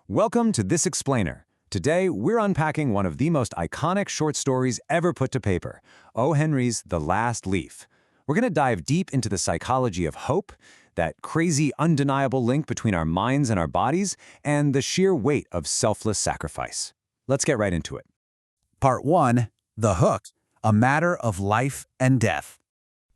Welcome to This Explainer. Today, we're unpacking one of the most iconic short stories ever put to paper, O. Henry's The Last Leaf. We're going to dive deep into the psychology of hope, that crazy, undeniable link between our minds and our bodies, and the sheer weight of selfless sacrifice. Let's get right into it. Part 1, The Hook, a matter of life and death.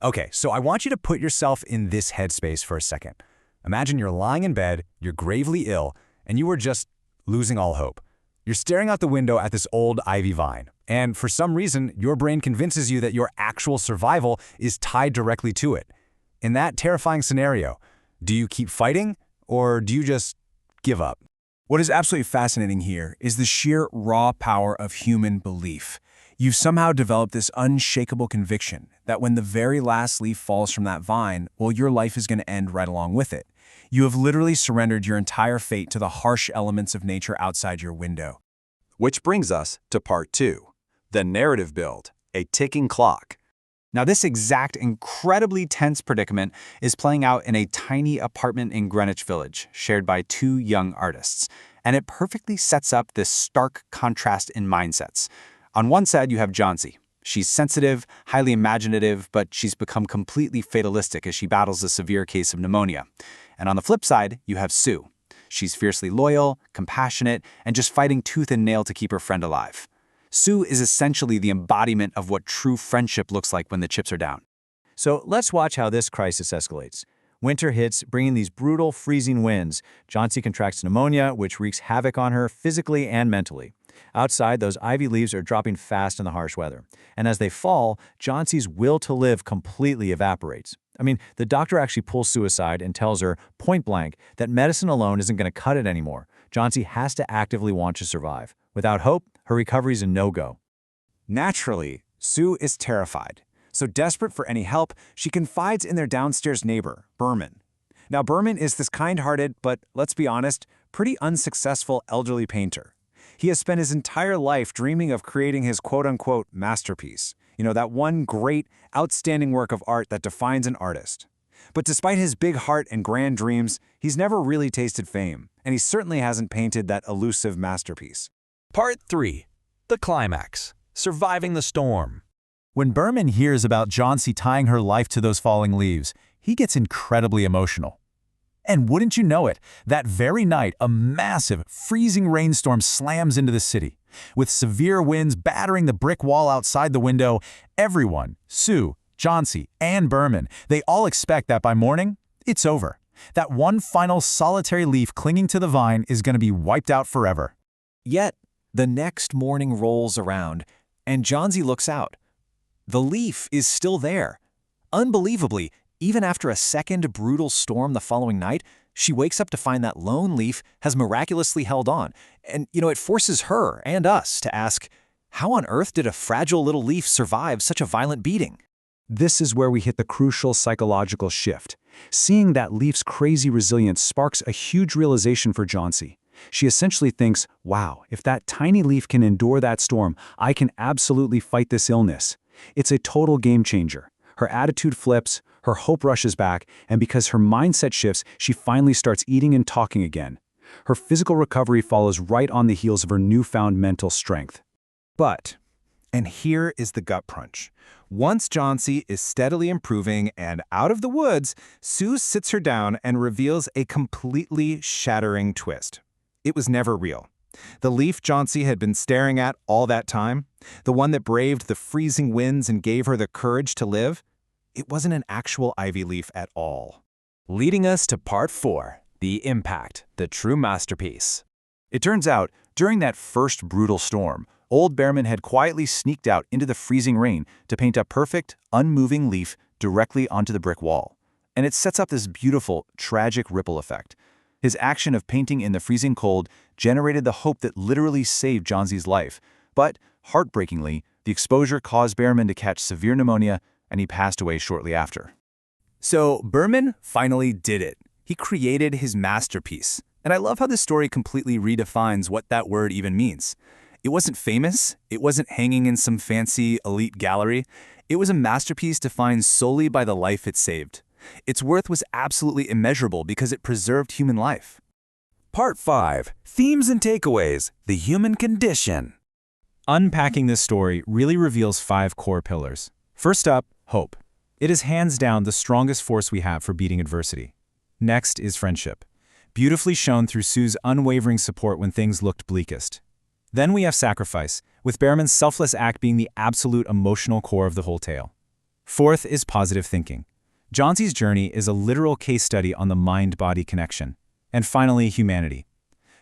Okay, so I want you to put yourself in this headspace for a second. Imagine you're lying in bed, you're gravely ill, and you are just losing all hope. You're staring out the window at this old ivy vine, and for some reason, your brain convinces you that your actual survival is tied directly to it. In that terrifying scenario, do you keep fighting, or do you just give up? What is absolutely fascinating here is the sheer raw power of human belief. You've somehow developed this unshakable conviction that when the very last leaf falls from that vine, well, your life is going to end right along with it. You have literally surrendered your entire fate to the harsh elements of nature outside your window. Which brings us to Part 2, the narrative build, a ticking clock. Now, this exact incredibly tense predicament is playing out in a tiny apartment in Greenwich Village, shared by two young artists, and it perfectly sets up this stark contrast in mindsets. On one side, you have Johnsy. She's sensitive, highly imaginative, but she's become completely fatalistic as she battles a severe case of pneumonia. And on the flip side, you have Sue. She's fiercely loyal, compassionate, and just fighting tooth and nail to keep her friend alive. Sue is essentially the embodiment of what true friendship looks like when the chips are down. So let's watch how this crisis escalates. Winter hits, bringing these brutal, freezing winds. Johnsy contracts pneumonia, which wreaks havoc on her physically and mentally. Outside, those ivy leaves are dropping fast in the harsh weather. And as they fall, Johnsy's will to live completely evaporates. The doctor actually pulls suicide and tells her, point blank, that medicine alone isn't going to cut it anymore. Johnsy has to actively want to survive. Without hope, her recovery's a no-go. Naturally, Sue is terrified. So desperate for any help, she confides in their downstairs neighbor, Berman. Now, Berman is this kind-hearted, but let's be honest, pretty unsuccessful elderly painter. He has spent his entire life dreaming of creating his quote-unquote masterpiece. That one great, outstanding work of art that defines an artist. But despite his big heart and grand dreams, he's never really tasted fame, and he certainly hasn't painted that elusive masterpiece. Part 3, the climax, surviving the storm. When Berman hears about Johnsy tying her life to those falling leaves, he gets incredibly emotional. And wouldn't you know it, that very night, a massive, freezing rainstorm slams into the city. With severe winds battering the brick wall outside the window, everyone, Sue, Johnsy, and Berman, they all expect that by morning, it's over. That one final solitary leaf clinging to the vine is going to be wiped out forever. Yet, the next morning rolls around, and Johnsy looks out. The leaf is still there. Unbelievably, even after a second brutal storm the following night, she wakes up to find that lone leaf has miraculously held on. And, it forces her and us to ask, how on earth did a fragile little leaf survive such a violent beating? This is where we hit the crucial psychological shift. Seeing that leaf's crazy resilience sparks a huge realization for Johnsy. She essentially thinks, wow, if that tiny leaf can endure that storm, I can absolutely fight this illness. It's a total game changer. Her attitude flips, her hope rushes back, and because her mindset shifts, she finally starts eating and talking again. Her physical recovery follows right on the heels of her newfound mental strength. But, and here is the gut punch. Once Johnsy is steadily improving and out of the woods, Sue sits her down and reveals a completely shattering twist. It was never real. The leaf Johnsy had been staring at all that time, the one that braved the freezing winds and gave her the courage to live, it wasn't an actual ivy leaf at all. Leading us to Part 4, the impact, the true masterpiece. It turns out, during that first brutal storm, old Berman had quietly sneaked out into the freezing rain to paint a perfect, unmoving leaf directly onto the brick wall. And it sets up this beautiful, tragic ripple effect. His action of painting in the freezing cold generated the hope that literally saved Johnsy's life. But, heartbreakingly, the exposure caused Berman to catch severe pneumonia, and he passed away shortly after. So Berman finally did it. He created his masterpiece. And I love how this story completely redefines what that word even means. It wasn't famous. It wasn't hanging in some fancy elite gallery. It was a masterpiece defined solely by the life it saved. Its worth was absolutely immeasurable because it preserved human life. Part 5. Themes and Takeaways, the Human Condition. Unpacking this story really reveals 5 core pillars. First up, hope. It is hands down the strongest force we have for beating adversity. Next is friendship, beautifully shown through Sue's unwavering support when things looked bleakest. Then we have sacrifice, with Behrman's selfless act being the absolute emotional core of the whole tale. Fourth is positive thinking. Johnsy's journey is a literal case study on the mind-body connection. And finally, humanity.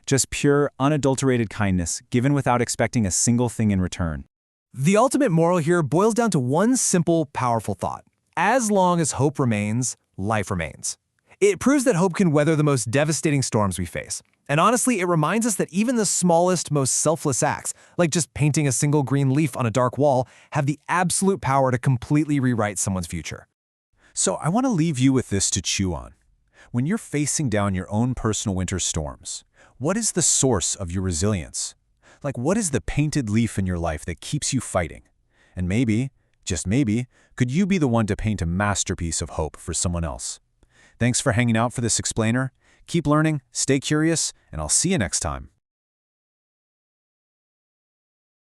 Just pure, unadulterated kindness given without expecting a single thing in return. The ultimate moral here boils down to one simple, powerful thought. As long as hope remains, life remains. It proves that hope can weather the most devastating storms we face. And honestly, it reminds us that even the smallest, most selfless acts, like just painting a single green leaf on a dark wall, have the absolute power to completely rewrite someone's future. So I want to leave you with this to chew on. When you're facing down your own personal winter storms, what is the source of your resilience? Like, what is the painted leaf in your life that keeps you fighting? And maybe, just maybe, could you be the one to paint a masterpiece of hope for someone else? Thanks for hanging out for this explainer. Keep learning, stay curious, and I'll see you next time.